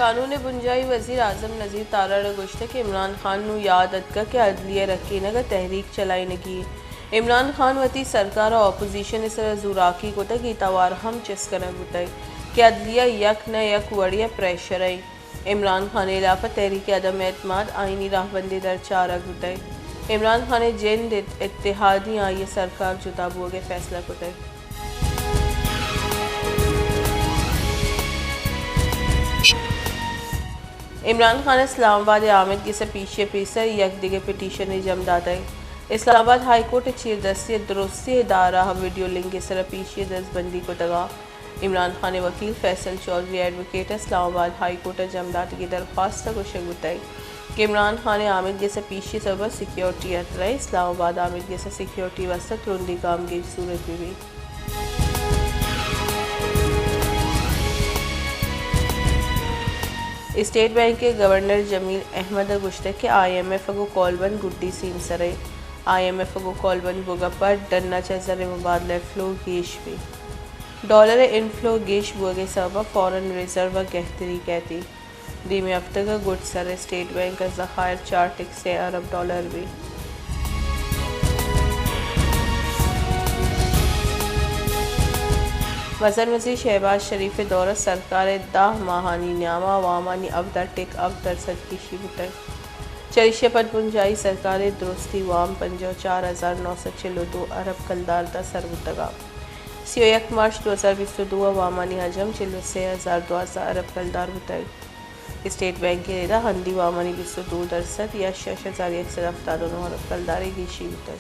कानून बुंजाई वज़ीर आज़म नज़ीर तारा गुश्त के इमरान खान नू याद अदका के अदलिया रखी नगा तहरीक चलाई नगी। इमरान खान वती सरकार और अपोजिशन इस जुराकी को तक तवार हम चिस्कन गुतई कि अदलिया यक न यक वड़िया प्रेशर आई। इमरान खान इलाफा तहरीक अदम एतमाद आईनी राहबंदी दर चारा गुतई। इमरान खान जिंद इत्तेहादी आई सरकार जुदा बुगे फैसला गुतई। इमरान खान इस्लामाबाद आमिद की पीछे पीसर यक दिगे पिटीशन जमदात है। इस्लामाबाद हाई कोर्ट चीर दस्ती दुरुस्ती इदारा वीडियो लिंक की सर पीछे दस्तबंदी को दगा। इमरान खान वकील Faisal Chaudhry advocate Islamabad high court जमदात की दरख्वास्त को शगुताई कि इमरान खान आमिद के पीछे सब सिक्योरिटी अतराई। इस्लामाबाद आमिद के सिक्योरिटी वस्त तुरंदी काम की सूरत में भी स्टेट बैंक के गवर्नर जमील अहमद गुश्ते के IMF को कॉलबंद गुड्डी सीम सरे। IMF को कॉलबंद बुगा पर डन्ना चजर मुबादला फ्लो गेश भी डॉलर इनफ्लो गेश बुगे सबब फॉरेन रिजर्व गहतरी कहती दीमे हफ्ते का गुड सर स्टेट बैंक का ज़खायर 4 अरब डॉलर भी। वज़ीर वज़ीर शहबाज शरीफ दौर सरकार 10 माहानी न्यामा वामानी अवदर टिक अवदर सदकी शिबुतर चरिशे पर पुंजाई सरकार दुरुस्ती वाम 54,942 अरब कलदार दा सरबुतगा 31 मार्च 2022 वामानी हजम 43,012 अरब कलदार बुतर। स्टेट बैंक के रेदा हंदी वामानी 22% या 6,179 अरब कलदारी की शिबुतर।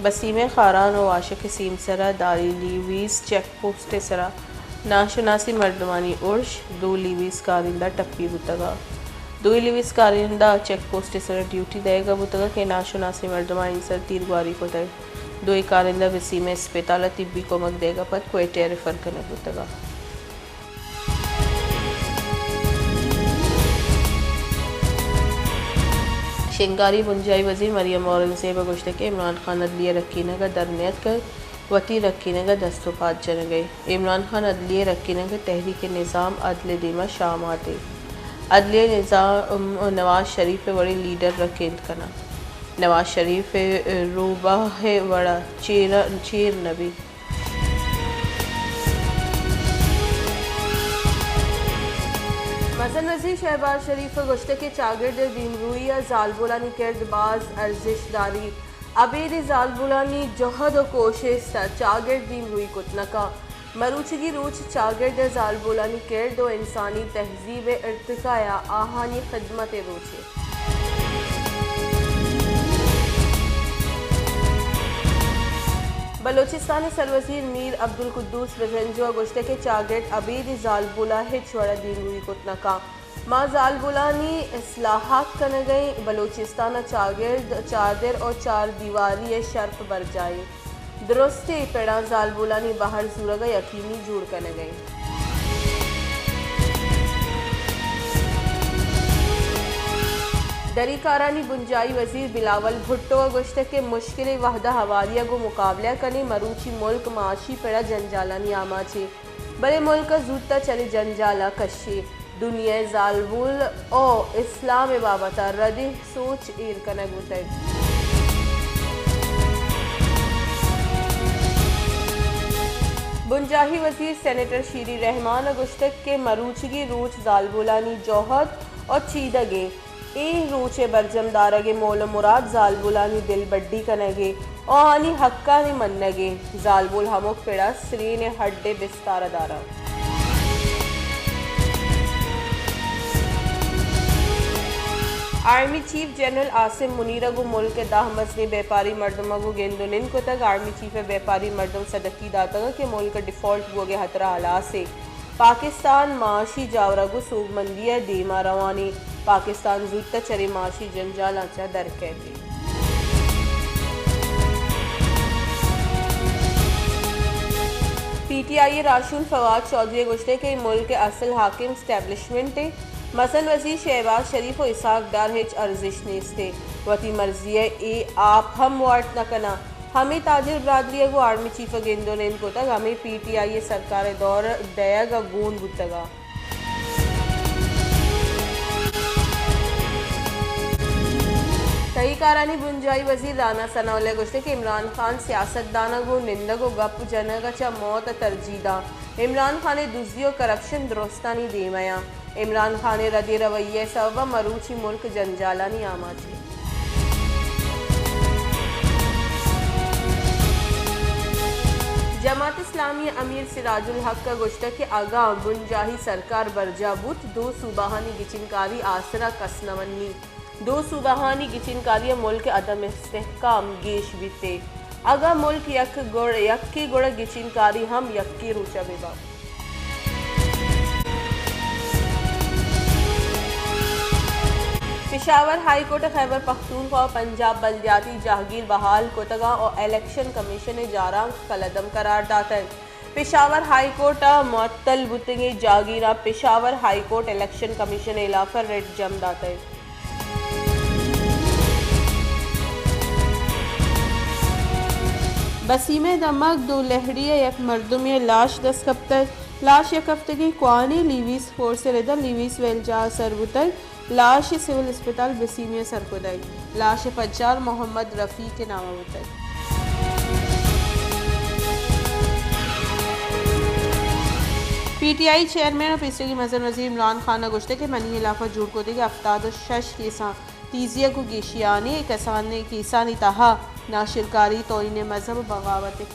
बसीम खारान और आशिक सीमसरा दारी लीवीज चेक पोस्ट सरा नाशनासी मर्दमानी उर्श 2 लीवीज कारिंदा टप्पी बुतगा 2 लीवीज कारिंदा चेक पोस्ट सरा ड्यूटी देगा बुतगा के नाशनासी मर्दमानी सर तीरगुआरी को दे 2 कारिंदा वसीम अस्पताल तिब्बी को मक देगा पर क्वेटे रेफर करने बुतगा। शिंगारी बुंजाई वज़ीर मरियम औरंगज़ेब गुश्त के इमरान खान अदलिया रखीने का दरनियत कर वती रखीने का दस्तुपात जन गए। इमरान खान अदलिया रखीने का तहरीक निज़ाम अदल दीमा शाम आते अदलिया निज़ाम नवाज शरीफ बड़े लीडर रखेंद कना नवाज शरीफ रूबाह वड़ा चीर नबी मसन वज़ीर शहबाज शरीफ गुश्त के चागिर्द दीमरूया जालबुलानी किरदबाज अर्जिशदारी अबेद जालबुलानी जहद कोशिश चागिर्द दीमरूई कुतनका मरूचगी रूच चागिर्द जालबुलानी किरद व इंसानी तहजीब इर्तिकाया आहानी खिदमत रूचे। बलोचिस्तान सरवजीर मीर अब्दुल कुद्दूस बजंजो गुश्ते के चागिर्द अबीद जालबुला हिचवड़ा दीनूई कुतनका माँ जालबुलानी इस्लाहात कन गई बलोचिस्तान चागिर्द चादर और 4 दीवारी शर्फ बर जाए दुरुस्ती पेड़ा जालबुलानी बाहर जूरगा यकीनी जुड़ कन गई। दरीकारानी बुंजाई वज़ीर बिलावल भुट्टो गुश्त के मुश्किल वहदा हवालिया को मुकाबला करने मरूची मुल्क माशी पेड़ा जंजालानी आमा छे बड़े मुल्क जूता चले जंजाला कशे दुनिया जालबुल और इस्लाम बाबता रदी सोच ईर कनक उतर। बुंजाही वज़ीर सेनेटर शीरी रहमान गुश्तक के मरूचगी रूच जालबुलानी जौहद और चीदगे ए रूचे बरजमदारगे मोल मुराद जालबुलानी दिल बड्डी कनगे और आनी हक्का नि मन्नगे जालबुल हमोक पेड़ा श्री ने हड्डे बिस्तारा दारा। आर्मी चीफ जनरल आसिम मुनीरा गो मुल्क दाह मसले व्यापारी मर्दमा गो गेंदुलिन को तक आर्मी चीफ व्यापारी मर्दम सदकी दाता के मुल्क डिफॉल्ट गोगे हतरा हालात से पाकिस्तान माशी जावरा गो सूबमंदिया दीमा रवानी पाकिस्तान जूता चरे माशी जंजाल आचा दर कहते। PTI राशुल फवाद चौधरी गुश्ते के मुल्क के असल हाकिम स्टैब्लिशमेंट मसन वज़ीर शहबाज शरीफ और इसाक डार हिच अर्जिश नेस्ते वती मर्जिया ए आप हम वाट न कना हमें ताजिर ब्रादरी को आर्मी चीफ गेंदो ने इनको तक हमें PTI सरकार दौर दयागा गून बुतगा कई कारानी बुंजाई वजीर राना सनाउल्ला गुश्ते कि इमरान खान सियासतदाना को निंदा को गप जनगा चा मौत तरजीदा इमरान खान दुजियो करप्शन दुरुस्तानी देमया इमरान खान रदी रवैये सब मरूची मुल्क जंजालानी आमाची जमात इस्लामी अमीर सिराजुल हक का गुश्ता कि आगा बुंजाही सरकार बरजाबूत दो सूबाहानी गिचिनकारी आसरा कसनवन्नी दो सूबाहानी गिचिनकारी मुल्क अदम इस्तेहकाम गेश बीते अगा मुल्क यक्की गुड़ गिचिनकारी हम यक्की रुचा बेबा पेशावर हाई कोर्ट खैबर पख्तूनख्वा और पंजाब बल्दियाती जहागीर बहाल कोतगा और इलेक्शन कमीशन ने जारा कलदम करार दाता है पेशावर हाई कोर्ट मुअत्तल बुतगे जागीरा Peshawar high court election commission इलाफा रेड जम दाता है बसीमे दमक दो लहड़िया यक मर्दुम लाश 10 हफ्ते लाश एक हफ्ते की क्वानी लीवीस फोर्स रिदा लीवीस वेलजा सरबुतल लाश सिविल अस्पताल बसीमे सरखुदाई लाश फज्जार मोहम्मद रफ़ी के नाम बताई PTI चेयरमैन और पीसीए की मजर वजीर इमरान खान गुश्ते के मनी इलाफा जुड़ को देगा अफ्ताद शश केसा तीजिया को गेशियानी कसान ने किसानी तहा नाशिरकारी तोइने मजहब बगावत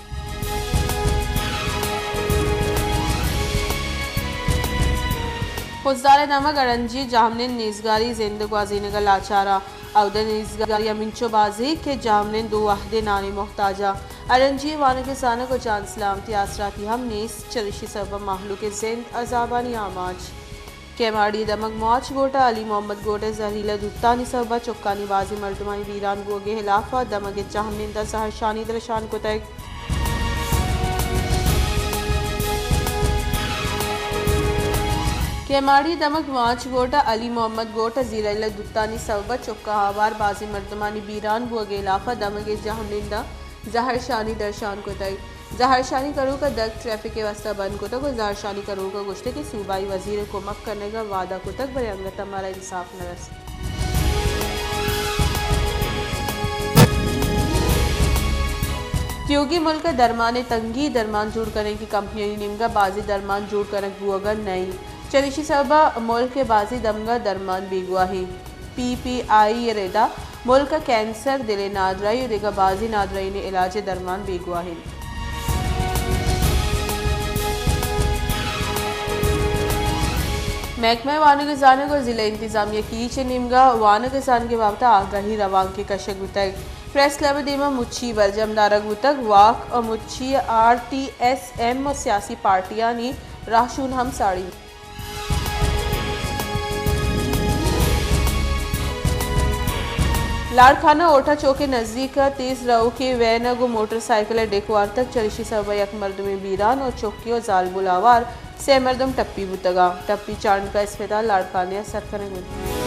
खुजदार नमक अरंजी जामने निजगारी जिंदगाजी नगर लाचारा अवदन निजगारी अमिंचो बाजी के जामने दो अहदे नानी मोहताजा अरंजी वान के साना को जान सलामती आसराती हम नेस चरिशी सब माहलू के जिंद अजाबानी आमाज केमाड़ी दमक मौच गोटा अली मोहम्मद गोटे जहरीला दुत्तानी सबा चुक्कानी बाजी मर्दमानी वीरान गोगे हिलाफा दमक जामने द सहशानी दरशान को तय केमाड़ी दमक वाच गोटा अली मोहम्मद गोटा जीरैला दुत्तानी सबा चुक्का हवार बाजी मर्दमानी बीरान बुगे इलाफा दमगे जहनिंदा जहर शानी दर्शान को तय जहर शानी करो का दग ट्रैफिक के वास्ता बंद को तक जहर शानी करो का गुश्ते के सूबाई वजीर को मक करने का वादा को तक बड़े अंगत हमारा इंसाफ न रस योगी मुल्क दरमान तंगी दरमान जोड़ करने की कंपनी निमगा बाजी दरमान जोड़ कर बुअगर नहीं चरिशी सबा मुल्क के बाजी दमगा दरमान बेगुआही PPI रेदा मुल्क कैंसर दिले नादराई रेगा बाजी नादराई ने इलाज दरमान बेगुआही महकमा वानगजान को जिला इंतजामिया की निमगा वानगजान के बाबत आगाही रवांग के कशक गुतक प्रेस क्लब दीमा मुच्छी बरजम दारग गुतक वाक और मुच्छी RTSM और सियासी पार्टियां ने राशून हम साड़ी लाड़खाना ओठा चौक के नज़दीक तेज रऊ के वैन गो मोटरसाइकिल डेकवार तक चरिशी सबा यक मर्द में बीरान और चौकी और जाल बुलावार से मर्दम टप्पी बुतगा टप्पी चांद का अस्पताल लाड़खाना सरकने